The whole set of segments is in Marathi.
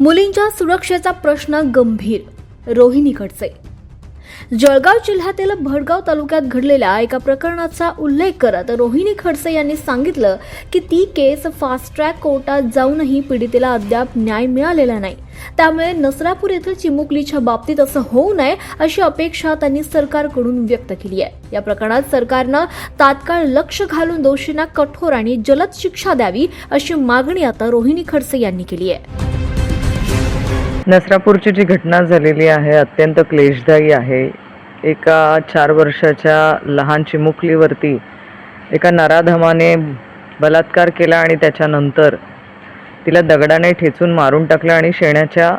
मुलींच्या सुरक्षेचा प्रश्न गंभीर. रोहिणी खडसे. जळगाव जिल्ह्यातील भडगाव तालुक्यात घडलेल्या एका प्रकरणाचा उल्लेख करत रोहिणी खडसे यांनी सांगितलं की ती केस फास्ट ट्रॅक कोर्टात जाऊनही पीडितेला अद्याप न्याय मिळालेला नाही. त्यामुळे नसरापूर येथील चिमुकलीच्या बाबतीत असं होऊ नये अशी अपेक्षा त्यांनी सरकारकडून व्यक्त केली आहे. या प्रकरणात सरकारनं तात्काळ लक्ष घालून दोषींना कठोर आणि जलद शिक्षा द्यावी अशी मागणी आता रोहिणी खडसे यांनी केली आहे. नसरापूरची जी घटना झालेली आहे अत्यंत क्लेशदायी आहे. एका 4 वर्षाच्या लहान चिमुकलीवरती एका नराधमाने बलात्कार केला आणि त्याच्यानंतर तिला दगडाने ठेचून मारून टाकलं आणि शेणाच्या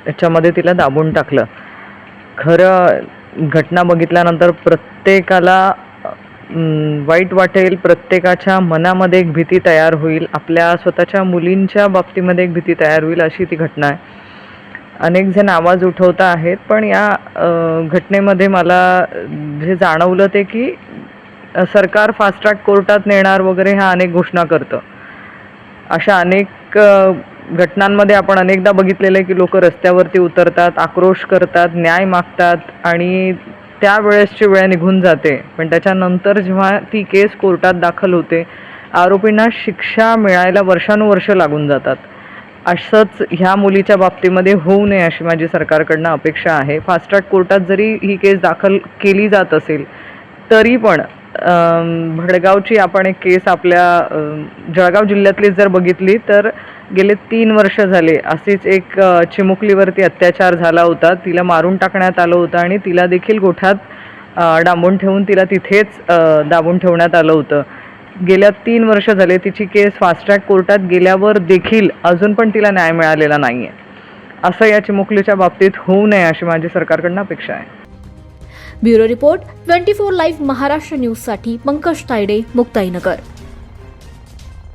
याच्यामध्ये तिला दाबून टाकलं. खरं घटना बघितल्यानंतर प्रत्येकाला वाईट वाटेल, प्रत्येकाच्या मनामध्ये एक भीती तयार होईल, आपल्या स्वतःच्या मुलींच्या बाबतीमध्ये एक भीती तयार होईल अशी ती घटना आहे. अनेक जण आवाज उठवता आहेत, पण या घटनेमध्ये मला जे जाणवलं ते की सरकार फास्ट ट्रॅक कोर्टात नेणार वगैरे ह्या अनेक घोषणा करतं. अशा अनेक घटनांमध्ये आपण अनेकदा बघितलेलं आहे की लोक रस्त्यावरती उतरतात, आक्रोश करतात, न्याय मागतात आणि त्यावेळेसची वेळ निघून जाते. पण त्याच्यानंतर जेव्हा ती केस कोर्टात दाखल होते, आरोपींना शिक्षा मिळायला वर्षानुवर्ष लागून जातात. असंच ह्या मुलीच्या बाबतीमध्ये होऊ नये अशी माझी सरकारकडनं अपेक्षा आहे. फास्ट ट्रॅक कोर्टात जरी ही केस दाखल केली जात असेल तरी पण भडगावची आपण एक केस आपल्या जळगाव जिल्ह्यातली जर बघितली तर गेले 3 वर्ष झाले अशीच एक चिमुकलीवरती अत्याचार झाला होता. तिला मारून टाकण्यात आलं होतं आणि तिला देखील गोठ्यात डांबून ठेवून तिला तिथेच दाबून ठेवण्यात आलं होतं. गेल्या 3 वर्ष झाले तिची केस फास्ट ट्रॅक कोर्टात गेल्यावर देखील अजून पण तिला न्याय मिळालेला नाहीये. असं या चिमुकलीच्या बाबतीत होऊ नये अशी माझी सरकारकडनं अपेक्षा आहे. ब्युरो रिपोर्ट 24 लाईव्ह महाराष्ट्र न्यूजसाठी पंकज तायडे, मुक्ताईनगर.